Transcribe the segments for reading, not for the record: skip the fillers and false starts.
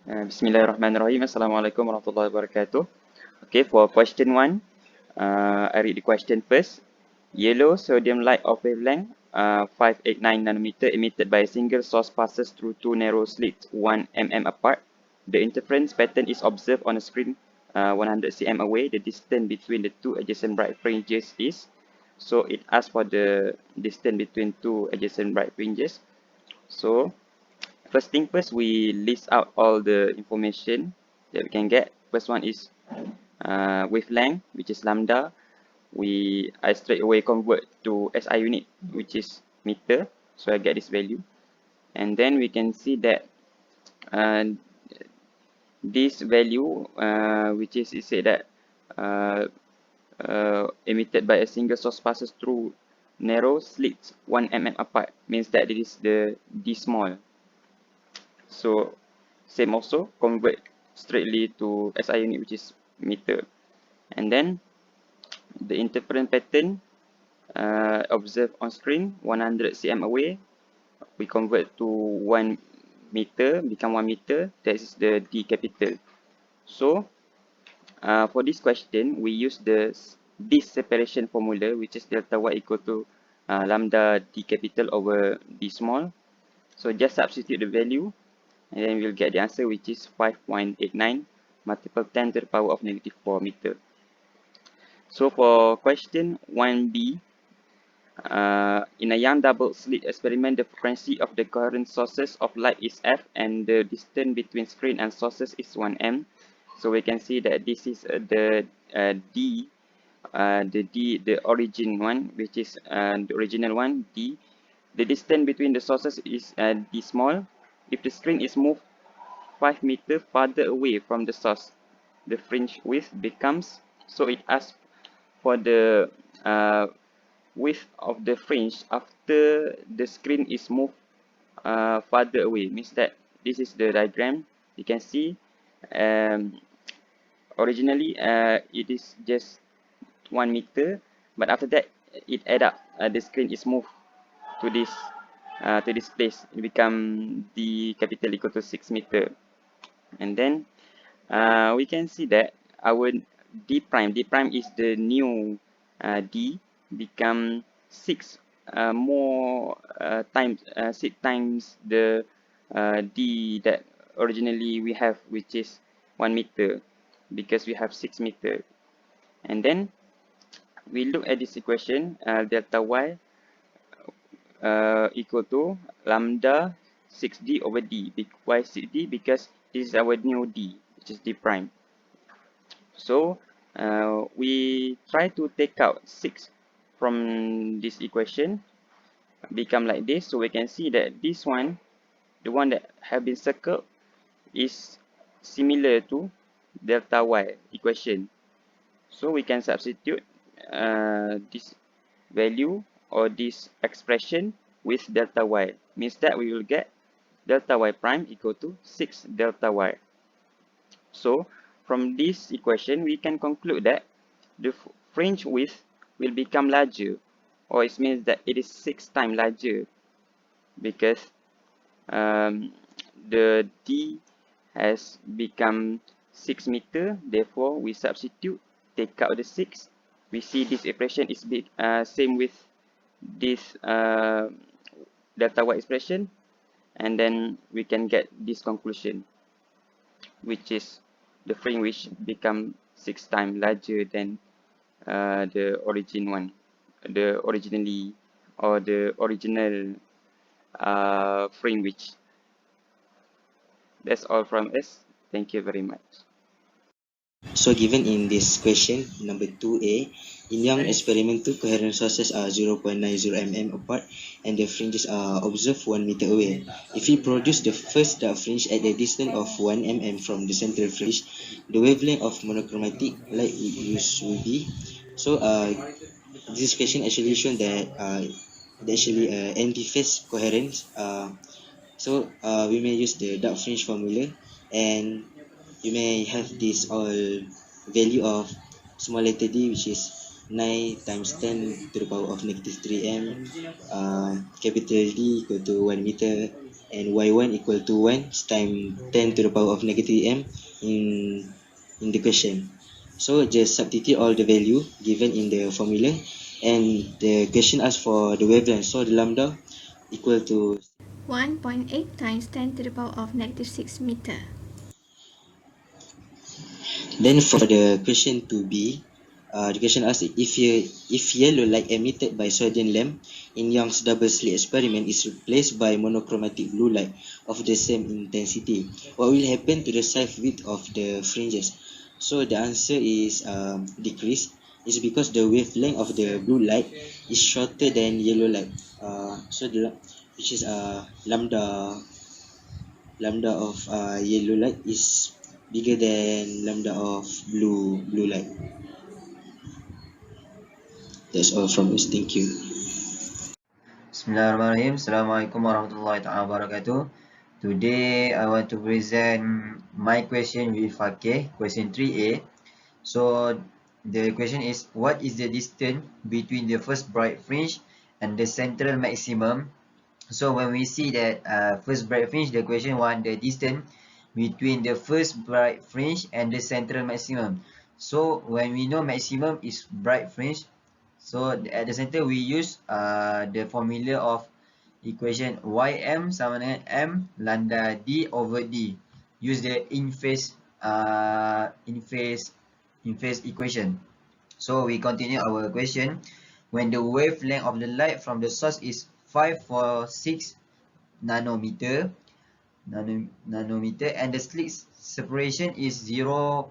Bismillahirrahmanirrahim. Assalamualaikum warahmatullahi wabarakatuh. Okay, for question 1, I read the question first. Yellow sodium light of wavelength 589 nanometer emitted by a single source passes through two narrow slits 1 mm apart. The interference pattern is observed on a screen 100 cm away. The distance between the two adjacent bright fringes is, so it asks for the distance between two adjacent bright fringes. So first thing first, we list out all the information that we can get. First one is wavelength, which is lambda. I straight away convert to SI unit, which is meter. So I get this value. And then we can see that uh, this value, which is it said that uh, emitted by a single source passes through narrow slits 1 mm apart, means that it is the D small. So same also, convert straightly to SI unit, which is meter. And then the interference pattern observed on screen 100 cm away, we convert to 1 meter, become 1 meter, that is the D capital. So for this question, we use this separation formula, which is delta y equal to lambda D capital over D small. So just substitute the value, and then we'll get the answer, which is 5.89 multiple 10 to the power of negative 4 meter. So for question 1b, in a young double slit experiment, the frequency of the coherent sources of light is f, and the distance between screen and sources is 1m. So we can see that this is the D, the origin one, which is the original one, D. The distance between the sources is D small. If the screen is moved 5 meters farther away from the source, the fringe width becomes, so it asks for the width of the fringe after the screen is moved farther away. Means that this is the diagram. You can see originally it is just 1 meter, but after that it add up. The screen is moved to this place. It become the capital equal to 6 meter. And then we can see that our d prime is the new d, become 6 more times 6 times the d that originally we have, which is 1 meter, because we have 6 meter. And then we look at this equation, delta y equal to lambda 6d over d. Why 6d? Because this is our new d, which is d prime. So we try to take out 6 from this equation, become like this. So we can see that this one, the one that have been circled, is similar to delta y equation. So we can substitute this value or this expression with delta y. Means that we will get delta y prime equal to 6 delta y. So from this equation, we can conclude that the fringe width will become larger, or it means that it is 6 times larger, because the D has become 6 meter. Therefore, we substitute, take out the 6. We see this expression is same with this delta y expression, and then we can get this conclusion, which is the fringe which become 6 times larger than the origin one, the originally or the original fringe which. That's all from us. Thank you very much. So given in this question, number 2A, in young experiment, two coherent sources are 0.90 mm apart and the fringes are observed 1 meter away. If we produce the first dark fringe at a distance of 1 mm from the central fringe, the wavelength of monochromatic light will be. So this question actually shown that actually antiphase coherence. So we may use the dark fringe formula, and you may have this all value of small letter d, which is 9 times 10 to the power of negative 3 m, capital D equal to 1 meter, and y1 equal to 1 times 10 to the power of negative m in the question. So just substitute all the value given in the formula, and the question asks for the wavelength. So the lambda equal to 1.8 times 10 to the power of negative 6 meter. Then for the question 2b, the question asks if yellow light emitted by sodium lamp in Young's double slit experiment is replaced by monochromatic blue light of the same intensity, what will happen to the side width of the fringes? So the answer is decrease. It's because the wavelength of the blue light is shorter than yellow light. Which is lambda of yellow light is bigger than lambda of blue light. That's all from us. Thank you. Bismillahirrahmanirrahim. Assalamualaikum warahmatullahi wabarakatuh. Today I want to present my question with question 3A. So the question is, what is the distance between the first bright fringe and the central maximum? So when we see that first bright fringe, the question 1, the distance between the first bright fringe and the central maximum. So when we know maximum is bright fringe, so at the center we use the formula of equation ym sama dengan m lambda d over d. Use the in phase equation. So we continue our question. When the wavelength of the light from the source is 546 nanometer and the slit separation is 0.12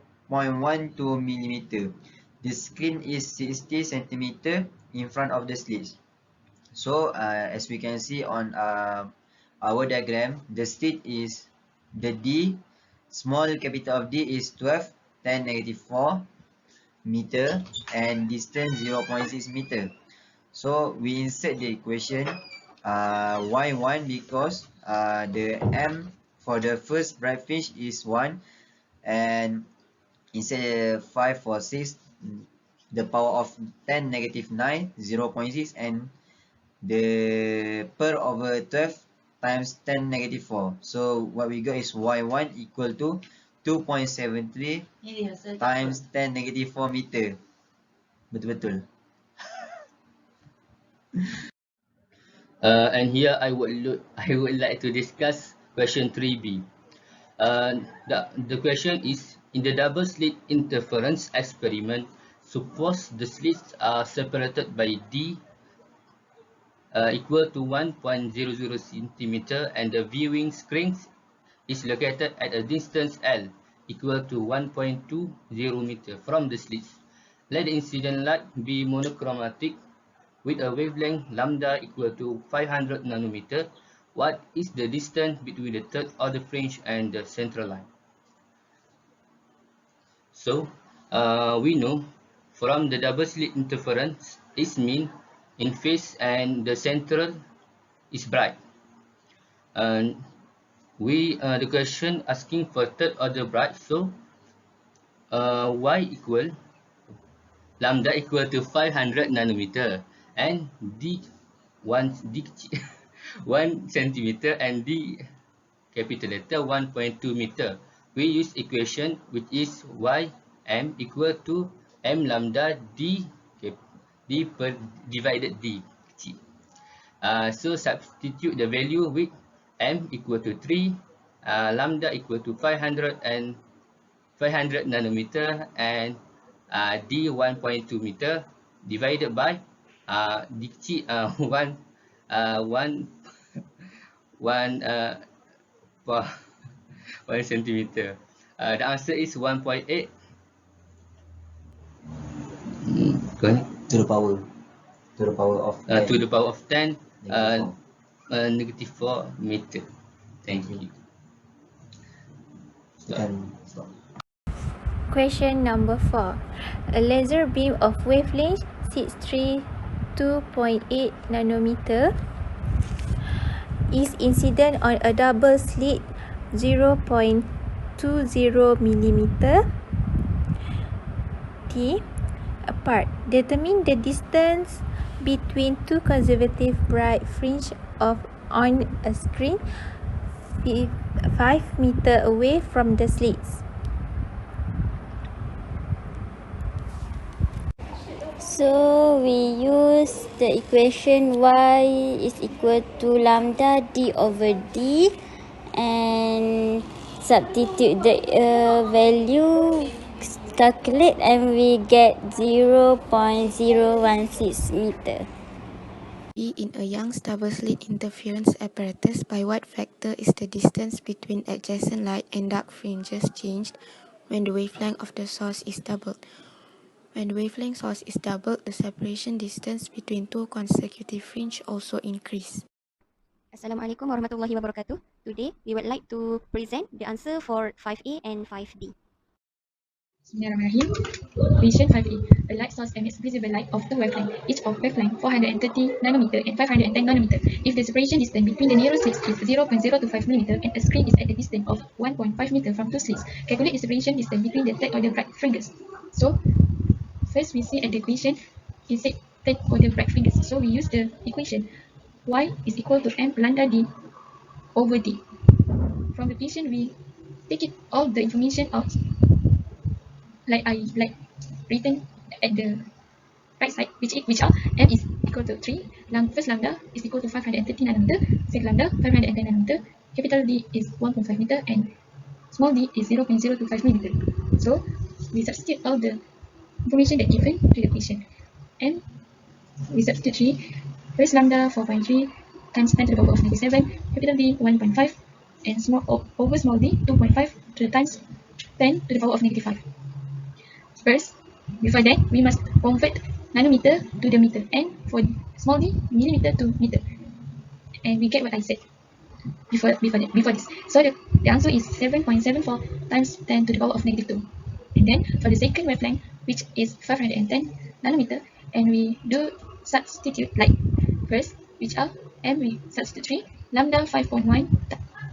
millimeter. The screen is 60 centimeter in front of the slit. So as we can see on our diagram, the slit is the D, small capital of D is 12, 10 negative 4 meter, and distance 0.6 meter. So we insert the equation y1 because the m for the first bright fringe is 1, and instead 5 for 6, the power of 10 negative 9, 0.6, and the per over 12 times 10 negative 4. So what we got is y1 equal to 2.73 times 10 negative 4 meter. Betul-betul. And here I would like to discuss question 3b. The question is, in the double slit interference experiment, suppose the slits are separated by d equal to 1.00 centimeter and the viewing screen is located at a distance L equal to 1.20 meter from the slits. Let the incident light be monochromatic with a wavelength lambda equal to 500 nanometer. What is the distance between the third order fringe and the central line? So we know from the double slit interference is mean in phase and the central is bright. And the question asking for third order bright, so y equal lambda equal to 500 nanometer and d 1 centimeter and d capital letter 1.2 meter. We use equation which is ym equal to m lambda d per divided d. So substitute the value with m equal to 3, lambda equal to 500 nanometer, and d 1.2 meter divided by d 1 centimeter. The answer is 1.8. Go ahead. To the power of 10. To the power of 10 negative 4. negative 4 meter. Thank you. Stop. Question number 4. A laser beam of wavelength 632.8 nanometer is incident on a double slit 0.20 millimeter T apart. Determine the distance between two conservative bright fringe on a screen 5 meter away from the slits. So we use the equation y is equal to lambda d over d and substitute the value, calculate, and we get 0.016 meter. In a Young's double slit interference apparatus, by what factor is the distance between adjacent light and dark fringes changed when the wavelength of the source is doubled? When the wavelength source is doubled, the separation distance between two consecutive fringes also increase. Assalamualaikum warahmatullahi wabarakatuh. Today, we would like to present the answer for 5A and 5B. Bismillahirrahmanirrahim. Question 5A. A light source emits visible light of the wavelength, each of wavelength 430 nanometer and 510 nanometer. If the separation distance between the nearest slits is 0.025 mm and a screen is at a distance of 1.5 meter from two slits, calculate the separation distance between the third order bright fringes. So, first we see at the equation, it said third order bright fringes. So we use the equation y is equal to m lambda d over d. From the equation, we take it all the information out like written at the right side, which are m is equal to 3, first lambda is equal to 530 nanometer, second lambda 510 nanometer, capital D is 1.5 meter, and small d is 0.025 millimeter. So we substitute all the information that given to the equation. M, we substitute 3, first lambda 4.3 times 10 to the power of -7, capital D 1.5, and over small d 2.5 to the times 10 to the power of -5. First, before that, we must convert nanometer to the meter, and for small d, millimeter to meter. And we get what I said before this. So the answer is 7.74 times 10 to the power of -2. And then for the second wavelength, which is 510 nanometer, and we do substitute like first, which are m, we substitute 3, lambda 5.1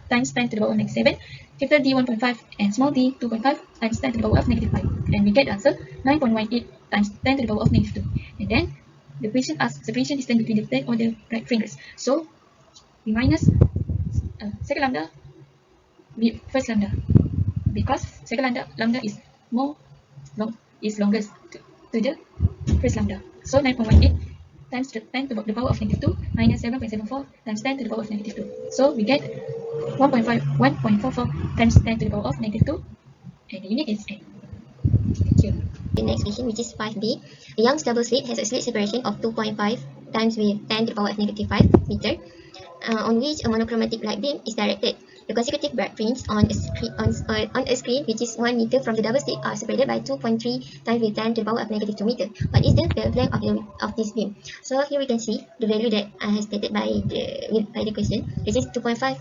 times 10 to the power of -7, capital D 1.5, and small d 2.5 times 10 to the power of -5. And we get the answer 9.18 times 10 to the power of -2. And then the question asks separation distance between the third order bright fringes. So we minus second lambda with first lambda, because second lambda is longest to the first lambda. So 9.18 times 10 to the power of -2 minus 7.74 times 10 to the power of -2. So we get 1.44 times 10 to the power of -2, and the unit is n. Thank you. The next question, which is 5B. A Young's double slit has a slit separation of 2.5 times with 10 to the power of -5 meter, on which a monochromatic light beam is directed. The consecutive bright fringes on a screen which is 1 meter from the double slit are separated by 2.3 times with 10 to the power of -2 meter. What is the wavelength of this beam? So here we can see the value that I have stated by the question, which is 2.5.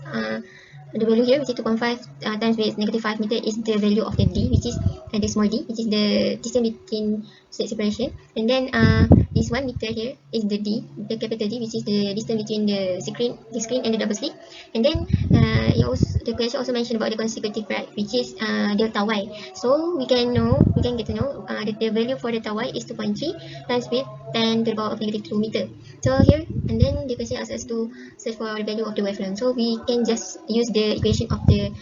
The value here, which is 2.5 times with -5 meter, is the value of the d, which is the small d, which is the distance between slit separation. And then this 1 meter here is the d, the capital D, which is the distance between the screen and the double slit. And then the question also mentioned about the consecutive bright, which is delta y. So we can get to know that the value for delta y is 2.3 times with 10 to the power of -2 meter. So here, and then the question asks us to search for the value of the wavelength. So we can just use the equation of the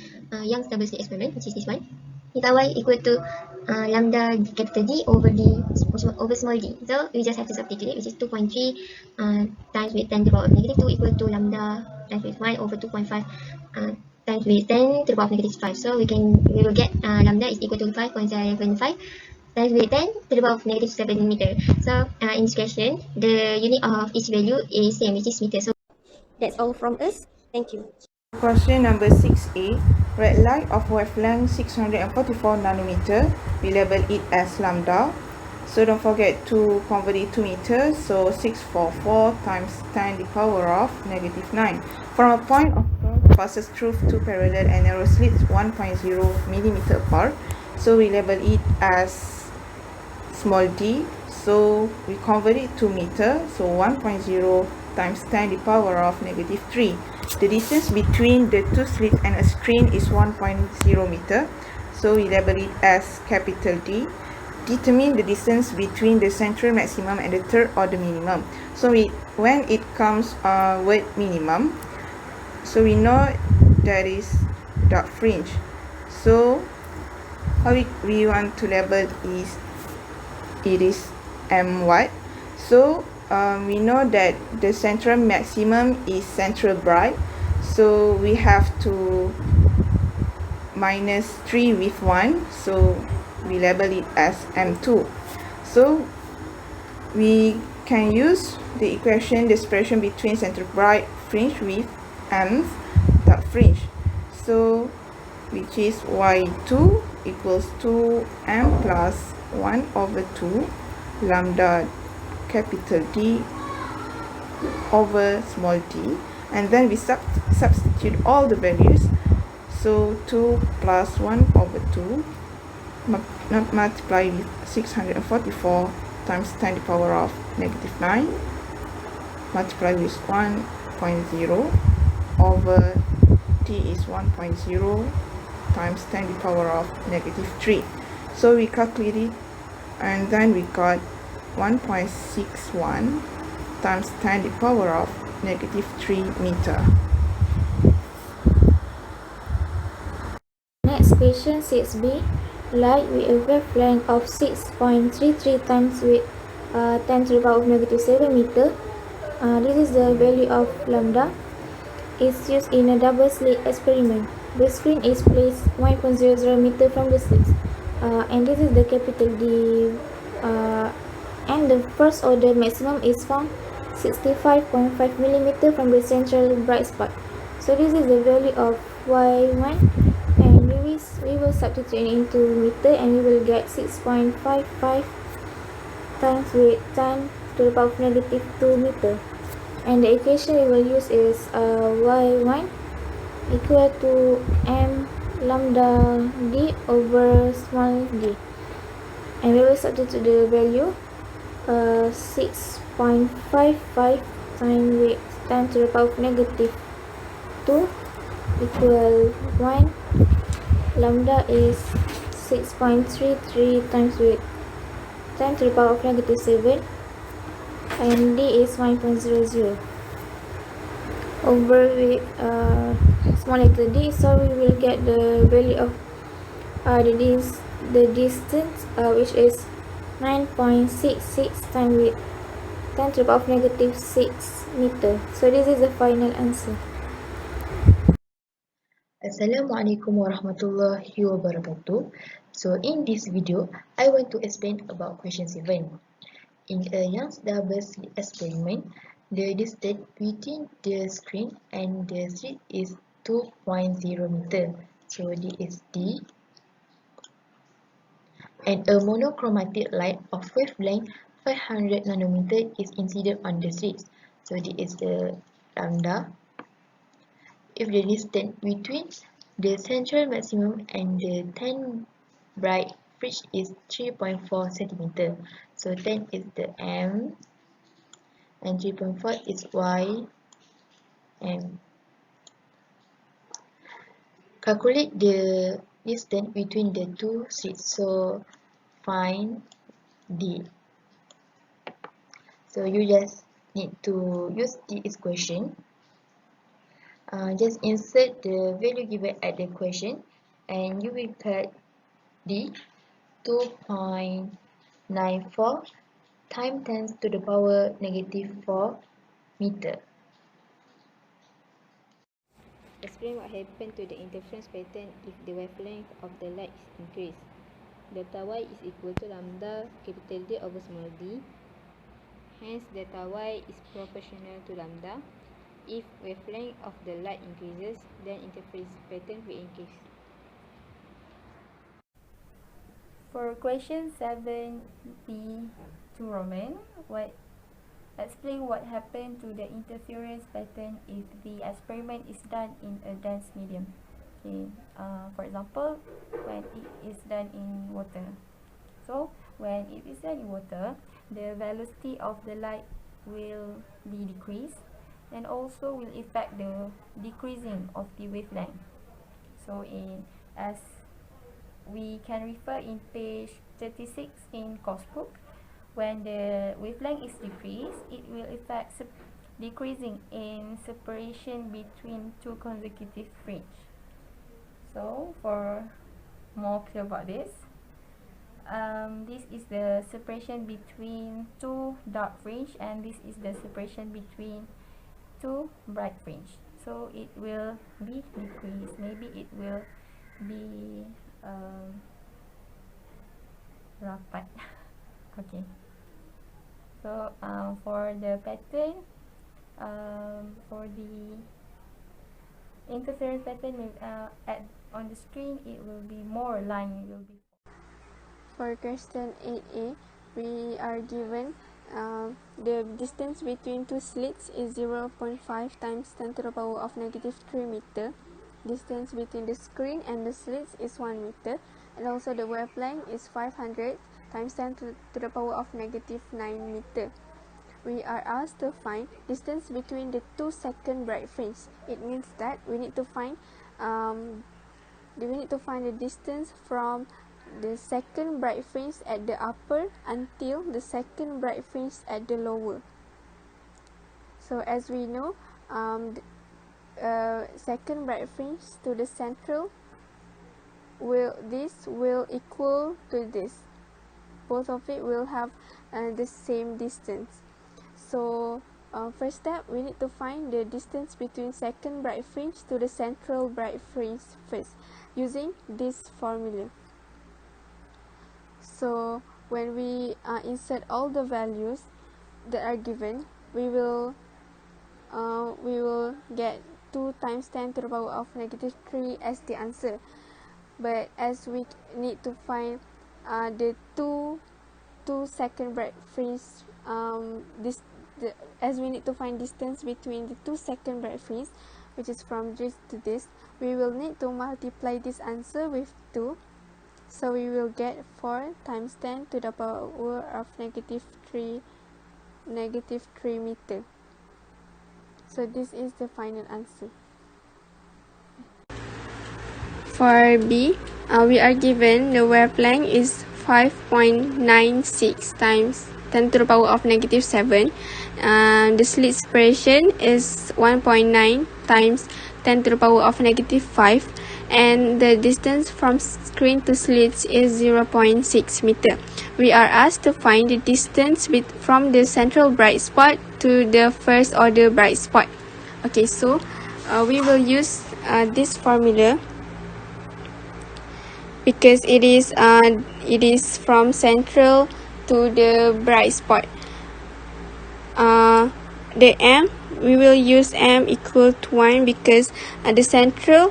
Young's double slit experiment, which is this one. Delta y equal to lambda capital D over small d. So we just have to substitute it, which is 2.3 times with 10 to the power of -2 equal to lambda times with 1 over 2.5 times with 10 to the power of -5. So we will get lambda is equal to 5.75 times with 10 to the power of -7 meter. So in this question, the unit of each value is same, which is meter. So that's all from us. Thank you. Question number 6A. Red light of wavelength 644 nanometer. We label it as lambda. So don't forget to convert it to meters. So 644 times 10 to the power of -9. From a point of source passes through two parallel and narrow slits 1.0 millimeter apart. So we label it as small d. So we convert it to meter. So 1.0 times 10 to the power of -3. The distance between the two slits and a screen is 1.0 meter. So we label it as capital D. Determine the distance between the central maximum and the third order minimum. So when it comes with minimum, so we know that is dark fringe. So how we want to label it is M what. So we know that the central maximum is central bright, so we have to minus 3 with 1, so we label it as M2. So we can use the equation, the expression between central bright fringe with M dark fringe. So which is y2 equals 2m plus 1 over 2 lambda capital D over small d, and then we substitute all the values. So 2 plus 1 over 2 multiply with 644 times 10 to the power of negative 9 multiply with 1.0 over t is 1.0 times 10 to the power of negative 3. So we calculate it, and then we got 1.61 times 10 to the power of negative 3 meter. Next question 6b. Light with a wavelength of 6.33 times with 10 to the power of negative 7 meter. This is the value of lambda. It's used in a double slit experiment. The screen is placed 1.00 meter from the slits, and this is the capital D, and the first order maximum is found 65.5 millimeter from the central bright spot. So this is the value of y1, and we will substitute into meter, and we will get 6.55 times with 10 to the power of negative 2 meter. And the equation we will use is y1 equal to m lambda d over small d, and we will substitute the value 6.55 times with 10 to the power of negative 2 equal 1. Lambda is 6.33 times with 10 to the power of negative 7, and d is 1.00 over with small letter d. So we will get the value of the distance, which is 9.66 times with 10 to the power of negative 6 meter. So this is the final answer. Assalamualaikum warahmatullahi wabarakatuh. So in this video, I want to explain about question 7. In a Young's double slit experiment, the distance between the screen and the slit is 2.0 meter. So this is D. And a monochromatic light of wavelength 500 nanometer is incident on the slits. So this is the lambda. If the distance between the central maximum and the 10 bright fringe is 3.4 cm, so 10 is the m and 3.4 is y m. Calculate the distance between the two slits, so find d. So you just need to use the equation. Just insert the value given at the question, and you will get D 2.94 times 10 to the power negative 4 meter. Explain what happened to the interference pattern if the wavelength of the light is increased. Delta y is equal to lambda capital D over small d. Hence, delta y is proportional to lambda. If wavelength of the light increases, then interference pattern will increase. For question 7b to Roman, explain what happened to the interference pattern if the experiment is done in a dense medium. Okay, for example, when it is done in water. So when it is done in water, the velocity of the light will be decreased, and also will affect the decreasing of the wavelength. So as we can refer in page 36 in course book, when the wavelength is decreased, it will affect decreasing in separation between two consecutive fringe. So for more clear about this is the separation between two dark fringe, and this is the separation between two bright fringe. So it will be decreased. Maybe it will be rapat. Okay. So for the pattern, for the interference pattern, on the screen it will be more line will be. For question 8a, we are given the distance between two slits is 0.5 times 10 to the power of negative 3 meter. Distance between the screen and the slits is 1 meter, and also the wavelength is 500 times 10 to the power of negative 9 meter. We are asked to find distance between the two second bright fringes. It means that we need to find the distance from the second bright fringe at the upper until the second bright fringe at the lower. So as we know, second bright fringe to the central will equal to this. Both of it will have the same distance. So first step, we need to find the distance between second bright fringe to the central bright fringe first, using this formula. So when we insert all the values that are given, we will get 2 times 10 to the power of negative 3 as the answer. But as we need to find the two second bright fringe, as we need to find distance between the two second bright fringe, which is from this to this, we will need to multiply this answer with 2. So we will get 4 times 10 to the power of negative 3 meter. So this is the final answer. For B, we are given the wavelength is 5.96 times 10 to the power of negative 7. The slit separation is 1.9 times 10 to the power of negative 5. And the distance from screen to slits is 0.6 meter. We are asked to find the distance from the central bright spot to the first order bright spot. Okay, so we will use this formula because it is from central to the bright spot. The m, we will use m equal to 1 because the central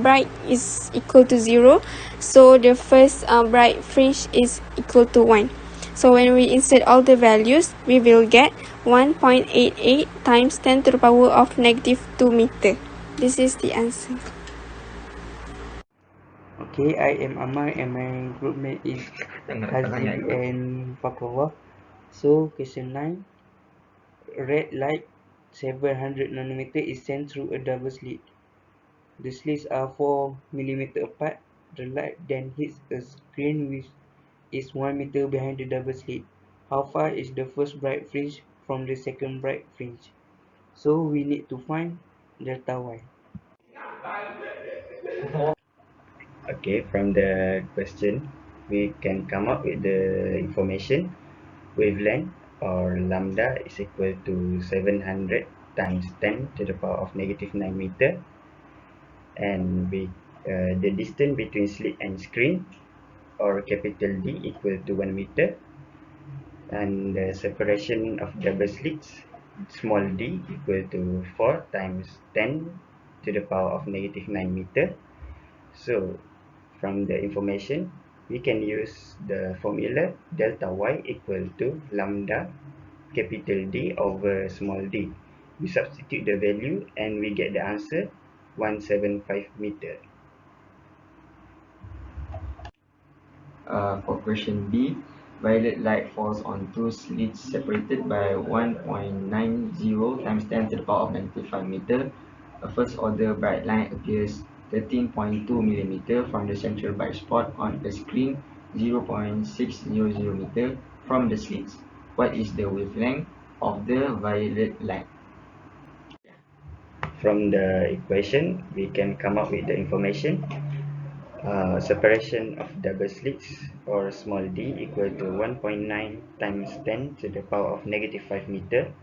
bright is equal to 0, so the first bright fringe is equal to 1. So when we insert all the values, we will get 1.88 times 10 to the power of negative 2 meter. This is the answer. Okay, I am Amar and my group mate is Haziq and Fakova. So question 9, red light 700 nanometer is sent through a double slit. The slits are 4 mm apart. The light then hits a screen which is 1 meter behind the double slit. How far is the first bright fringe from the second bright fringe? So we need to find delta y. Okay, from the question, we can come up with the information. Wavelength or lambda is equal to 700 times 10 to the power of negative 9 meter, and the distance between slit and screen or capital D equal to 1 meter, and the separation of double slits small d equal to 4 times 10 to the power of negative 9 meter. So from the information, we can use the formula delta y equal to lambda capital D over small d. We substitute the value and we get the answer 175 meter. For question B, violet light falls on two slits separated by 1.90 times 10 to the power of negative 5 meter. A first order bright line appears 13.2 mm from the central bright spot on the screen, 0.600 meter from the slits. What is the wavelength of the violet light? From the equation, we can come up with the information. Separation of double slits or small d equal to 1.9 times 10 to the power of negative 5 meter,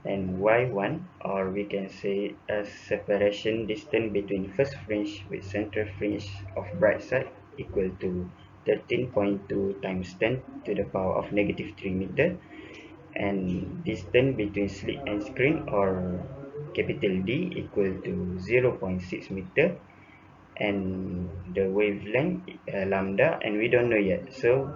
and y1, or we can say a separation distance between first fringe with central fringe of bright side equal to 13.2 times 10 to the power of negative 3 meter, and distance between slit and screen or capital D equal to 0.6 meter, and the wavelength lambda, and we don't know yet, so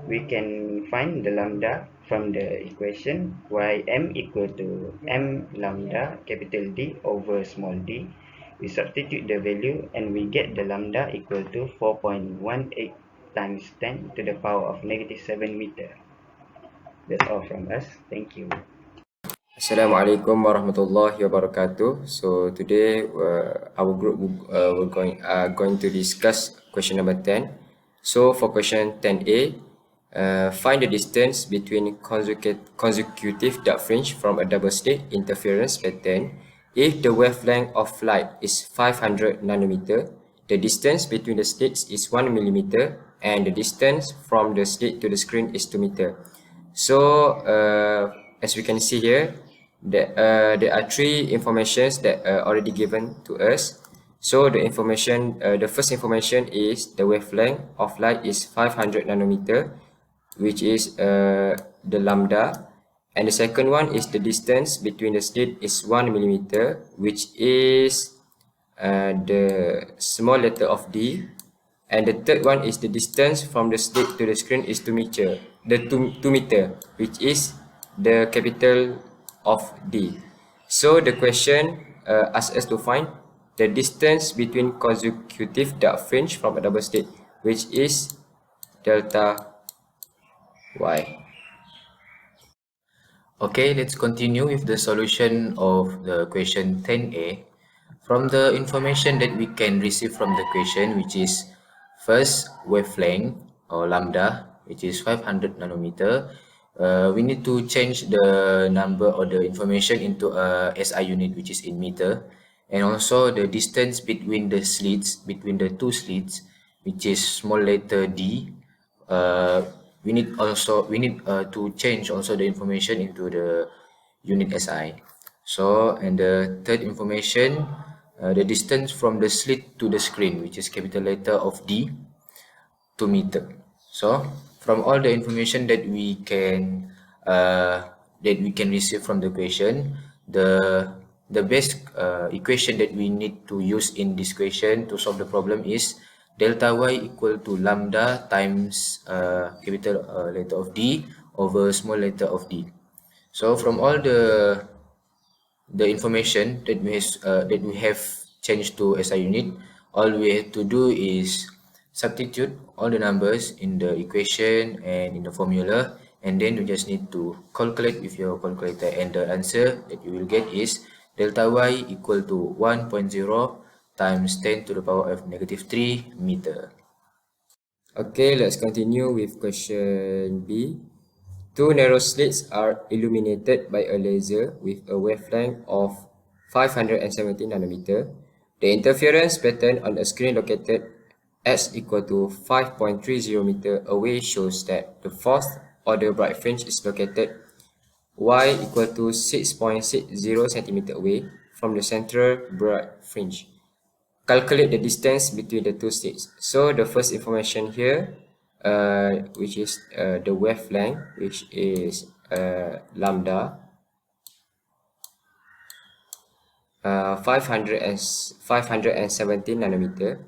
we can find the lambda from the equation ym equal to m lambda capital D over small d. We substitute the value and we get the lambda equal to 4.18 times 10 to the power of negative 7 meter. That's all from us. Thank you. Assalamualaikum warahmatullahi wabarakatuh. So today our group we're going to discuss question number 10. So for question 10A, find the distance between consecutive dark fringe from a double slit interference pattern. If the wavelength of light is 500 nanometer, the distance between the slits is 1 millimeter, and the distance from the slit to the screen is 2 meter. So as we can see here, there are three informations that are already given to us. So the information, the first information is the wavelength of light is 500 nanometer, which is the lambda, and the second one is the distance between the slit is 1 millimeter, which is the small letter of D, and the third one is the distance from the slit to the screen is 2 meter, which is the capital of D. So the question asks us to find the distance between consecutive dark fringe from a double slit, which is delta Y. Okay, let's continue with the solution of the question 10A. From the information that we can receive from the question, which is first wavelength or lambda, which is 500 nanometer, we need to change the number or the information into a SI unit, which is in meter, and also the distance between the slits, between the two slits, which is small letter d. We need to change also the information into the unit SI. So, and the third information, the distance from the slit to the screen, which is capital letter of D, 2 meter. So from all the information that we can receive from the question, the best equation that we need to use in this question to solve the problem is delta y equal to lambda times capital letter of D over small letter of D. So from all the information that we have changed to SI unit, all we have to do is substitute all the numbers in the equation and in the formula, and then you just need to calculate with your calculator, and the answer that you will get is delta y equal to 1.0 times 10 to the power of negative 3 meter. Okay, let's continue with question B. Two narrow slits are illuminated by a laser with a wavelength of 570 nanometer. The interference pattern on a screen located S equal to 5.30 meter away shows that the fourth order bright fringe is located Y equal to 6.60 centimeter away from the central bright fringe. Calculate the distance between the two slits. So the first information here, which is the wavelength, which is lambda, 570 nanometer.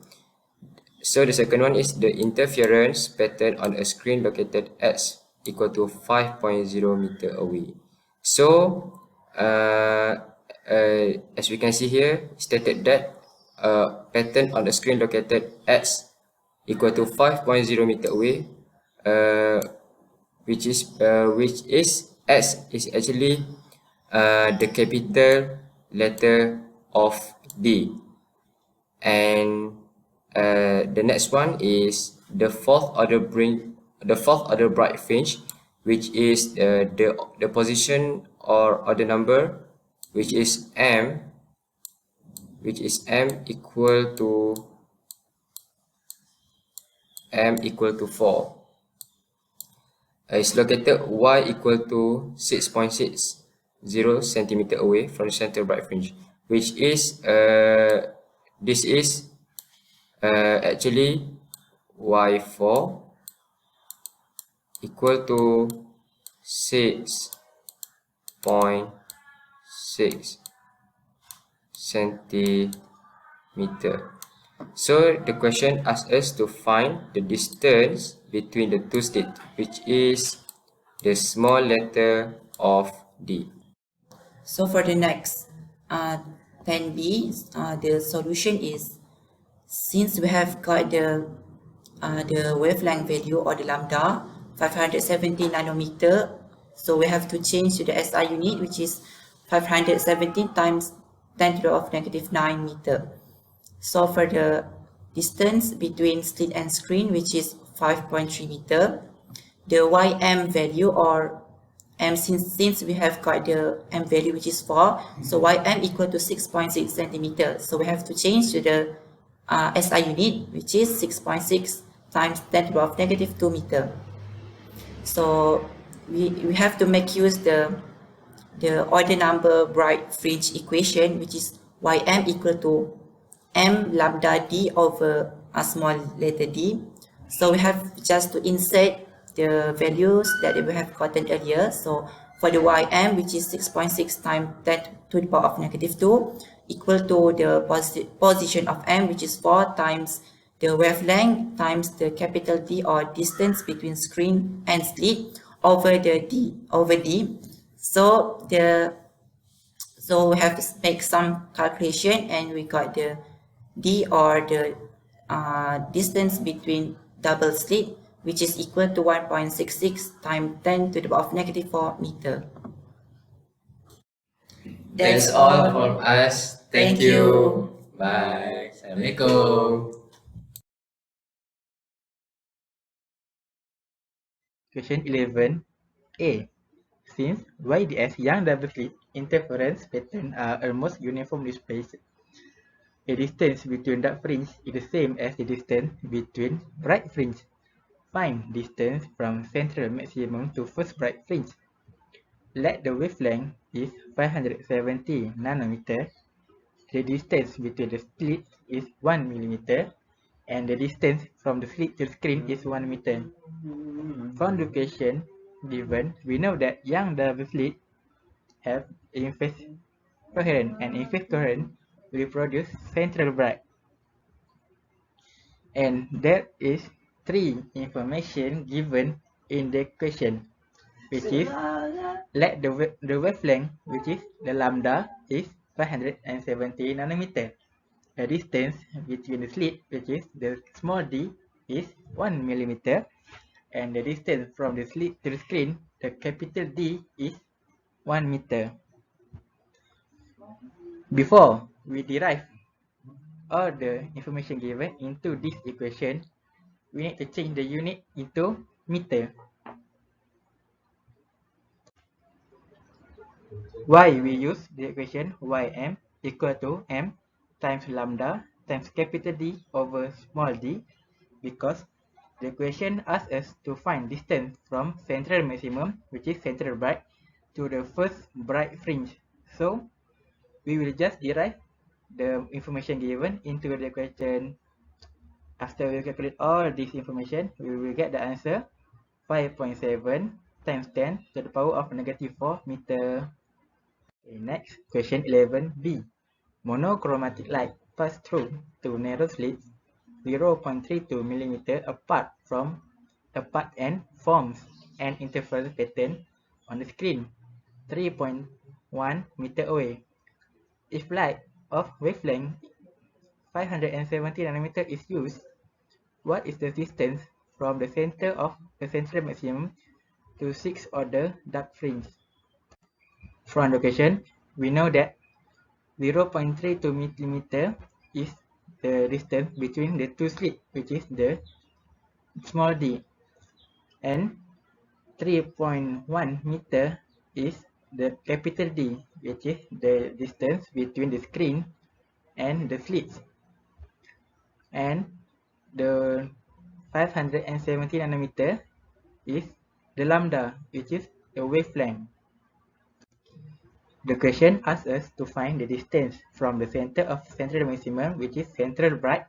So the second one is the interference pattern on a screen located X equal to 5.0 meter away. So as we can see here, stated that pattern on the screen located X equal to 5.0 meter away, which is S is actually the capital letter of D, and the next one is the fourth order bright fringe which is the position or the number, which is m equal to 4. Is located y equal to 6.60 centimeter away from the center bright fringe, which is this is actually y4 equal to 6.6 centimeter. So the question asks us to find the distance between the two slits, which is the small letter of D. So for the next 10B, the solution is, since we have got the wavelength value or the lambda 517 nanometer, so we have to change to the SI unit, which is 517 times 10 to the power of negative 9 meter. So for the distance between slit and screen, which is 5.3 meter, the ym value or m, since we have got the m value which is 4, so ym equal to 6.6 centimeter. So we have to change to the SI unit, which is 6.6 times 10 to the power of negative 2 meter. So we have to make use the order number bright fringe equation, which is ym equal to m lambda d over a small letter d. So we have just to insert the values that we have gotten earlier. So for the ym, which is 6.6 times 10 to the power of negative 2, equal to the position of m, which is 4, times the wavelength times the capital D or distance between screen and slit over the d over d. So we have to make some calculation, and we got the D or the distance between double slit, which is equal to 1.66 times 10 to the power of negative 4 meter. That's all from us. Thank you. Bye. Assalamualaikum. Question 11a. Since YDS young double slit interference patterns are almost uniformly spaced, the distance between dark fringe is the same as the distance between bright fringe. Find distance from central maximum to first bright fringe. Let the wavelength is 570 nanometer. The distance between the slits is 1 millimeter, and the distance from the slit to the screen is 1 meter. From the question given, we know that young double slit have in-phase coherent, and in-phase coherent will produce central bright. And there is 3 information given in the question, which is let the wavelength, which is the lambda, is 570 nanometer. The distance between the slit, which is the small d, is 1 millimeter, and the distance from the slit to the screen, the capital D, is 1 meter. Before we derive all the information given into this equation, we need to change the unit into meter. Why we use the equation ym equal to m times lambda times capital D over small d? Because the equation asks us to find distance from central maximum, which is central bright, to the first bright fringe. So we will just derive the information given into the equation. After we calculate all this information, we will get the answer 5.7 times 10 to the power of negative 4 meter. Okay, next, question 11b. Monochromatic light pass through two narrow slits 0.32 millimeter apart and forms an interference pattern on the screen 3.1 meter away. If light of wavelength 570 nanometer is used, what is the distance from the center of the central maximum to 6th order dark fringe? From the question, we know that 0.32 millimeter is the distance between the two slits, which is the small d, and 3.1 meter is the capital D, which is the distance between the screen and the slits. And the 570 nanometer is the lambda, which is the wavelength. The question asks us to find the distance from the center of central maximum, which is central bright,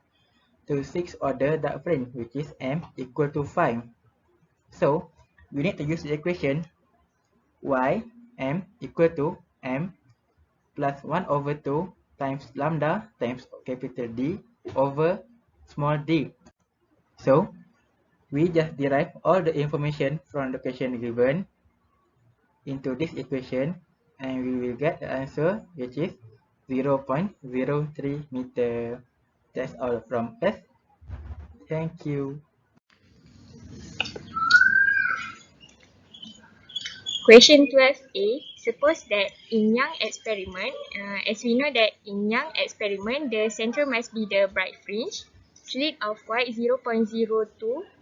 to 6th order dark fringe, which is m equal to 5. So we need to use the equation y m equal to m plus 1 over 2 times lambda times capital D over small d. So we just derive all the information from the question given into this equation, and we will get the answer, which is 0.03 meter. That's all from us. Thank you. Question 12a. Suppose that in Young experiment, as we know that in Young experiment, the center must be the bright fringe. Slit of white 0.02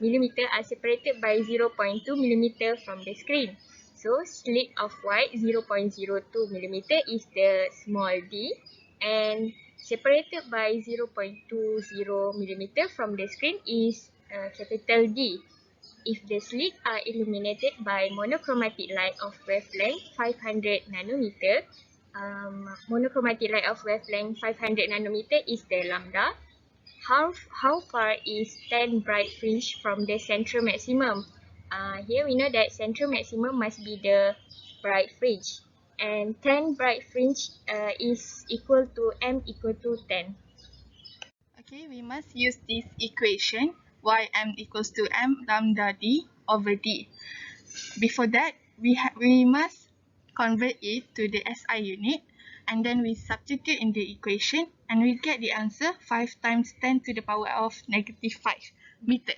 mm are separated by 0.2 mm from the screen. So slit of white 0.02 mm is the small d, and separated by 0.20 mm from the screen is capital D. If the slits are illuminated by monochromatic light of wavelength 500 nanometer, monochromatic light of wavelength 500 nanometer is the lambda. How far is 10 bright fringe from the central maximum? Here we know that central maximum must be the bright fringe, and 10 bright fringe is equal to m equal to 10. Okay, we must use this equation ym equals to m lambda d over d. Before that, we must convert it to the SI unit, and then we substitute in the equation, and we get the answer 5 times 10 to the power of negative 5 meter.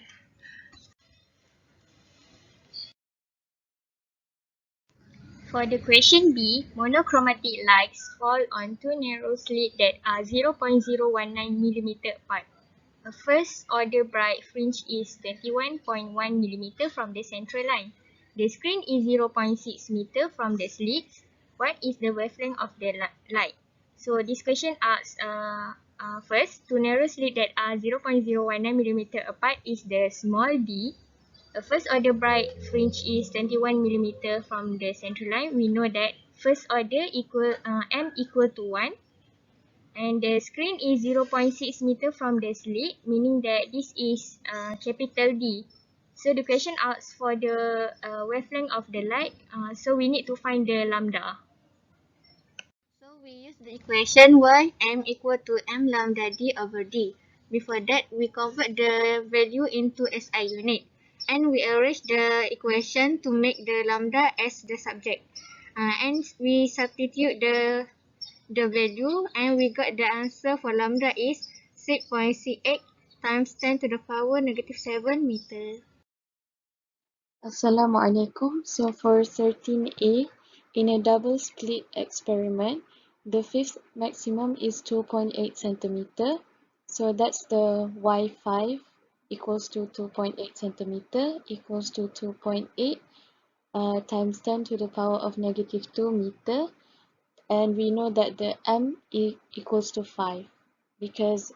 For the question B, monochromatic lights fall on two narrow slits that are 0.019 mm apart. A first order bright fringe is 21.1 mm from the central line. The screen is 0.6 meter from the slits. What is the wavelength of the light? So this question asks first, two narrow slits that are 0.019 mm apart is the small d. A first order bright fringe is 21 mm from the central line. We know that first order m equal to 1, and the screen is 0.6 meter from the slit, meaning that this is capital D. So the question asks for the wavelength of the light, so we need to find the lambda. So we use the equation y m equal to m lambda d over d. Before that, we convert the value into SI unit, and we arrange the equation to make the lambda as the subject. And we substitute the value, and we got the answer for lambda is 6.68 times 10 to the power negative 7 meter. Assalamualaikum. So for 13A, in a double slit experiment, the fifth maximum is 2.8 centimeter. So that's the Y5 equals to 2.8 centimeter equals to 2.8 times 10 to the power of negative 2 meter. And we know that the m equals to 5 because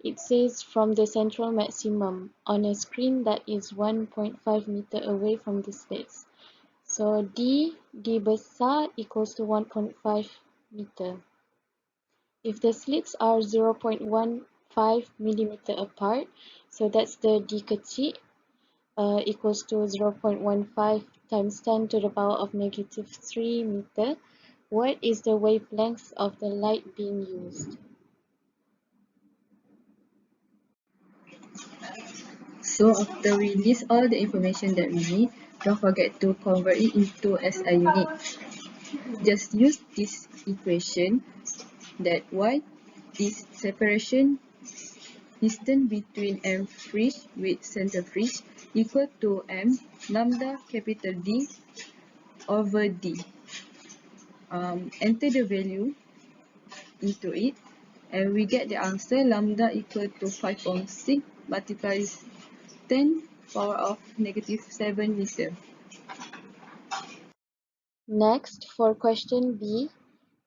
it says from the central maximum on a screen that is 1.5 meter away from the slits. So d besar equals to 1.5 meter. If the slits are 0.15 millimeter apart, so that's the d kecil equals to 0.15 times 10 to the power of negative 3 meter. What is the wavelength of the light being used? So after we list all the information that we need, don't forget to convert it into SI unit. Just use this equation that y is separation distance between m fringe with center fringe equal to m lambda capital D over D. Enter the value into it, and we get the answer lambda equal to 5.6 multiplies 10 power of negative 7 meter. Next, for question B,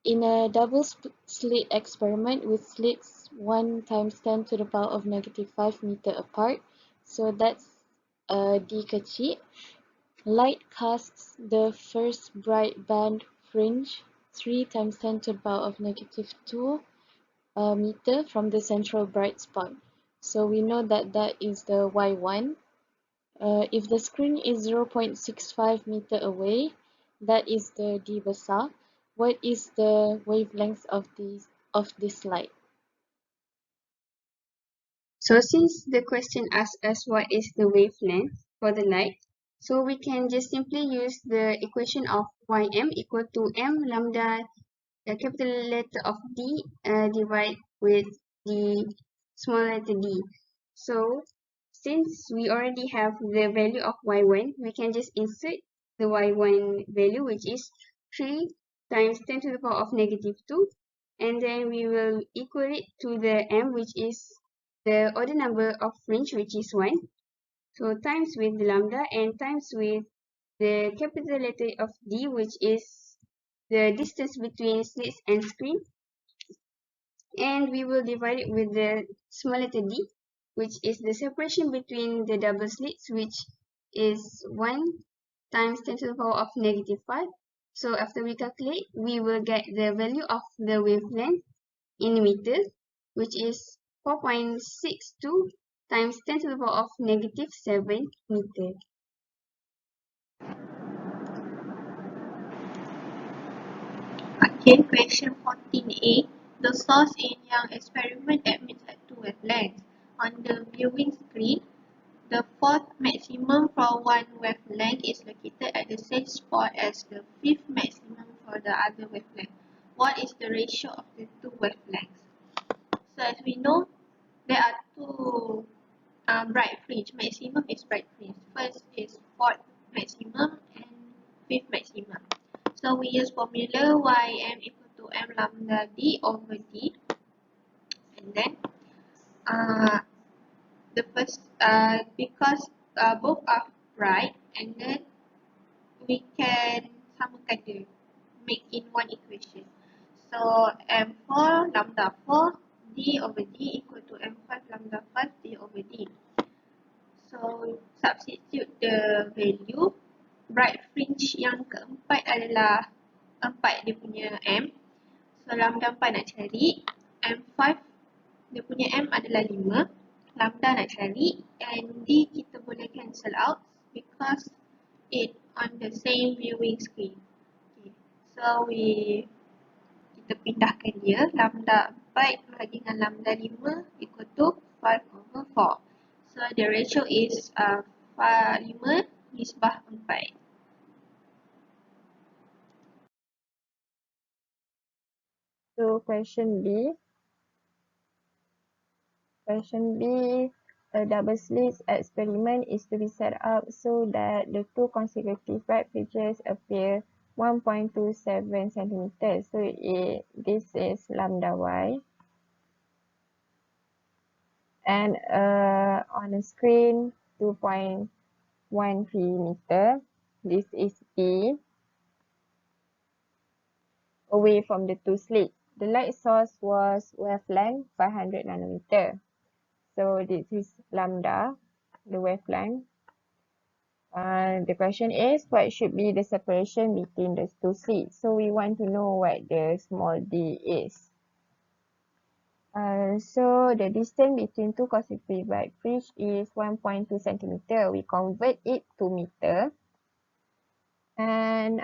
in a double slit experiment with slits 1 times 10 to the power of negative 5 meter apart, so that's D kecil, light casts the first bright band fringe 3 times 10 to the power of negative 2 meter from the central bright spot. So we know that that is the Y1. If the screen is 0.65 meter away, that is the D besar. What is the wavelength of this light? So since the question asks us what is the wavelength for the light, so we can just simply use the equation of Ym equal to m lambda, the capital letter of D divide with the small letter d. So since we already have the value of y1, we can just insert the y1 value, which is 3 times 10 to the power of negative 2, and then we will equal it to the m, which is the order number of fringe, which is 1. So times with the lambda and times with the capital letter of D, which is the distance between slits and screen. And we will divide it with the small letter d, which is the separation between the double slits, which is 1 times 10 to the power of negative 5. So after we calculate, we will get the value of the wavelength in meters, which is 4.62 times 10 to the power of negative 7 meter. Okay, question 14a. The source in yang experiment admits at two wavelengths. On the viewing screen, the fourth maximum for one wavelength is located at the same spot as the fifth maximum for the other wavelength. What is the ratio of the two wavelengths? So as we know, there are two bright fringe. Maximum is bright fringe. First is fourth maximum and fifth maximum. So we use formula Ym equal to m lambda d over d, and then the first because both are bright, and then we can samakan dia, make in one equation. So m4 lambda 4 d over d equal to m5 lambda 5 d over d. So substitute the value. Bright fringe yang keempat adalah 4 dia punya M. So lambda 4 nak cari. M5 dia punya M adalah 5. Lambda nak cari. And D kita boleh cancel out because it on the same viewing screen. Okay. So kita pindahkan dia. Lambda 4 bahagi dengan lambda 5 equal to 5 over 4. So the ratio is 5 nisbah 4. So question B. Question B, a double slit experiment is to be set up so that the two consecutive bright fringes appear 1.27 centimeters. So this is lambda y. And on the screen 2.13 meter. This is B. Away from the two slits. The light source was wavelength 500 nanometer. So this is lambda, the wavelength. The question is, what should be the separation between the two slits? So we want to know what the small d is. So the distance between two consecutive bright fringe is 1.2 centimeter. We convert it to meter. And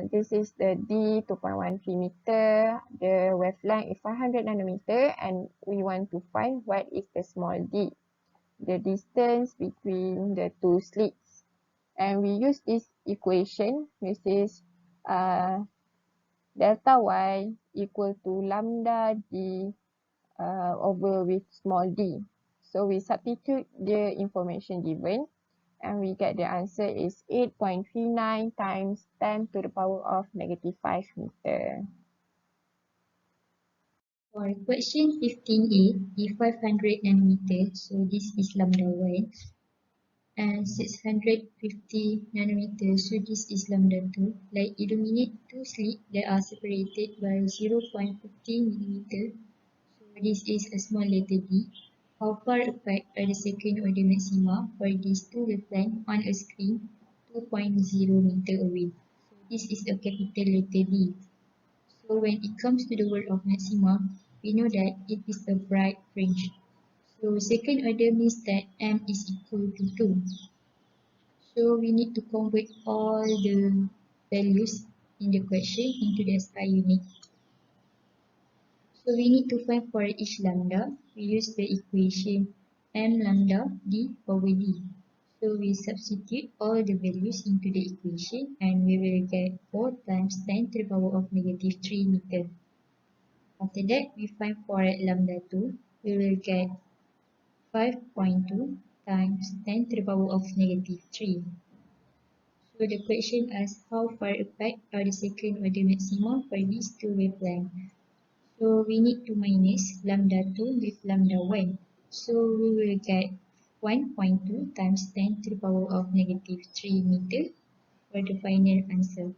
this is the D 2.13 meter. The wavelength is 500 nanometer, and we want to find what is the small d, the distance between the two slits. And we use this equation, which is delta y equal to lambda d over with small d. So we substitute the information given, and we get the answer is 8.39 times 10 to the power of negative 5 meter. For question 15a, if 500 nanometer, so this is lambda y. and 650 nanometers. So this is lambda 2. Light illuminate two slits that are separated by 0.50 millimeter. So this is a small letter d. How far apart are the second order maxima for these two wavelengths on a screen 2.0 meter away? So this is a capital letter D. So when it comes to the word of maxima, we know that it is a bright fringe. So second order means that m is equal to 2. So we need to convert all the values in the question into the SI unit. So we need to find for each lambda, we use the equation m lambda d over d. So we substitute all the values into the equation and we will get 4 times 10 to the power of negative 3 meter. After that, we find for lambda 2, we will get 5.2 times 10 to the power of negative 3. So the question asks how far apart are the second order maxima for these two wavelengths. So we need to minus lambda 2 with lambda 1. So we will get 1.2 times 10 to the power of negative 3 meter for the final answer.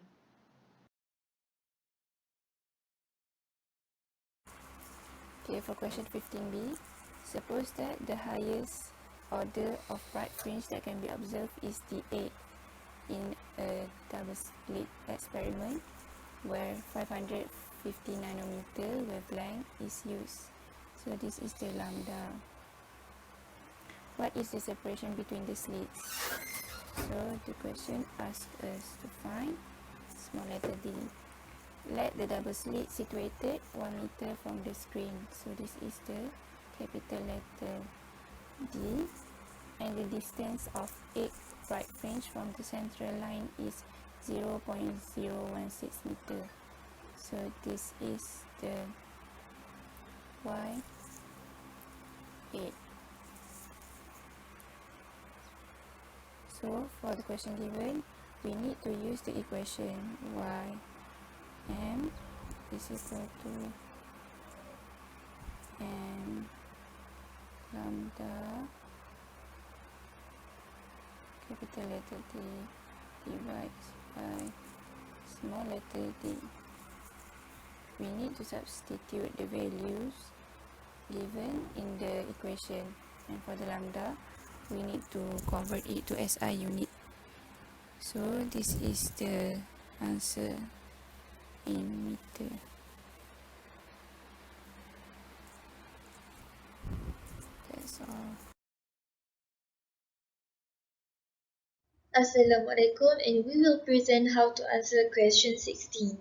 Okay, for question 15b, suppose that the highest order of bright fringe that can be observed is D8 in a double slit experiment where 550 nanometer wavelength is used. So this is the lambda. What is the separation between the slits? So the question asks us to find small letter d. Let the double slit situated 1 meter from the screen. So this is the capital letter D, and the distance of 8 bright fringe from the central line is 0.016 meter. So this is the y8. So for the question given, we need to use the equation m is equal to m lambda capital letter D divides by small letter d. We need to substitute the values given in the equation, and for the lambda we need to convert it to SI unit. So this is the answer in meter. That's all. Assalamualaikum, and we will present how to answer question 16.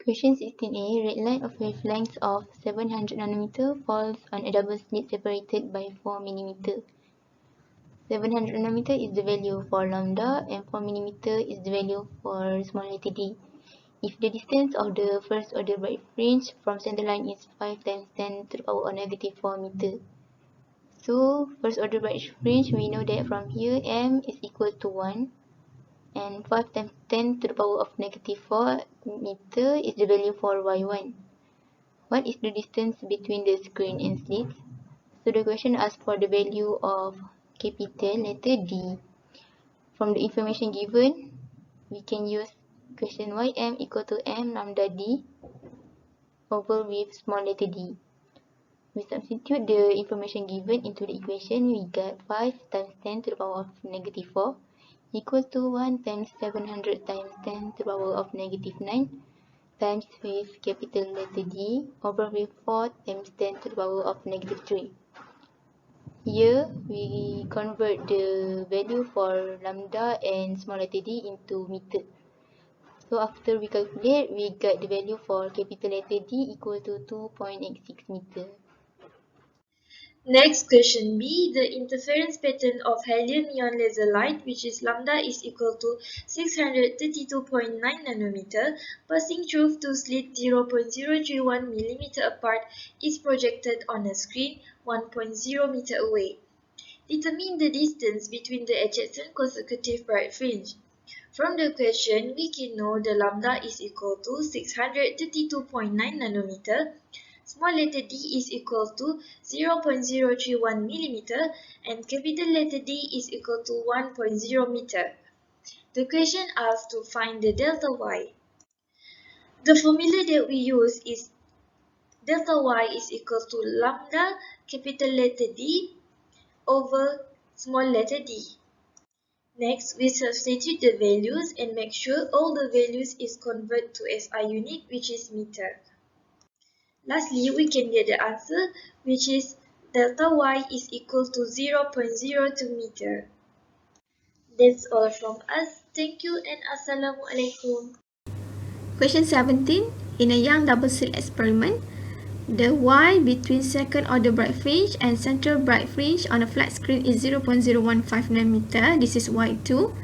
Question 16a, red line of wavelength of 700 nanometer falls on a double slit separated by 4 mm. 700 nanometer is the value for lambda and 4 mm is the value for small letter d. If the distance of the first order bright fringe from center line is 5 times 10 to the power of negative 4 meter. So first order bright fringe, we know that from here m is equal to 1 and 5 times 10 to the power of negative 4 meter is the value for y1. What is the distance between the screen and slits? So the question asks for the value of capital letter D. From the information given, we can use question ym equal to m lambda d over with small letter d. We substitute the information given into the equation, we get 5 times 10 to the power of negative 4 equal to 1 times 700 times 10 to the power of negative 9 times with capital letter D over with 4 times 10 to the power of negative 3. Here we convert the value for lambda and small letter d into meter. So after we calculate, we get the value for capital letter D equal to 2.86 meter. Next question B, the interference pattern of helium neon laser light, which is lambda is equal to 632.9 nanometer, passing through two slits 0.031 millimeter apart, is projected on a screen 1.0 meter away. Determine the distance between the adjacent consecutive bright fringe. From the question, we can know the lambda is equal to 632.9 nanometer. small letter d is equal to 0.031 millimeter and capital letter D is equal to 1.0 meter. The question asks to find the delta y. The formula that we use is delta y is equal to lambda capital letter D over small letter d. Next, we substitute the values and make sure all the values is converted to SI unit, which is meter. Lastly, we can get the answer, which is delta y is equal to 0.02 meter. That's all from us. Thank you and Assalamualaikum. Question 17. In a young double-slit experiment, the Y between second order bright fringe and central bright fringe on a flat screen is 0.015 nanometer. This is Y2.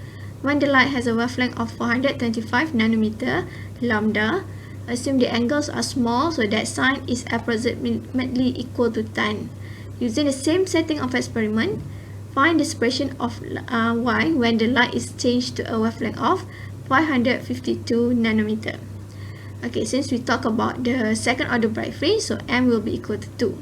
When the light has a wavelength of 425 nanometer, lambda, assume the angles are small, so that sign is approximately equal to 10. Using the same setting of experiment, find the expression of Y when the light is changed to a wavelength of 552 nanometer. Okay, since we talk about the second order bright fringe, so M will be equal to 2.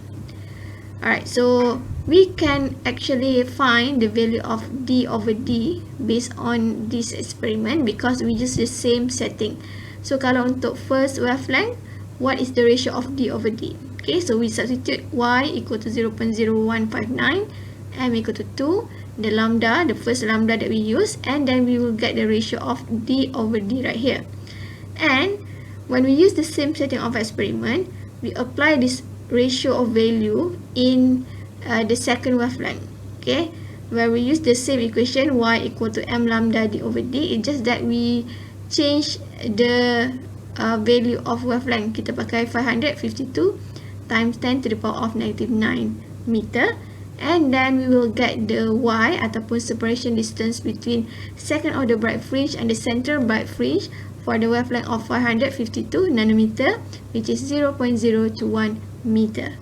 Alright, so we can actually find the value of D over D based on this experiment because we use the same setting. So kalau untuk first wavelength, what is the ratio of D over D? Okay, so we substitute Y equal to 0.0159, M equal to 2, the lambda, the first lambda that we use, and then we will get the ratio of D over D right here. And when we use the same setting of experiment, we apply this ratio of value in the second wavelength. Okay, where we use the same equation Y equal to M lambda D over D. It's just that we change the value of wavelength. Kita pakai 552 times 10 to the power of negative 9 meter. And then we will get the Y ataupun separation distance between second order bright fringe and the central bright fringe for the wavelength of 552 nanometer, which is 0.021 meter.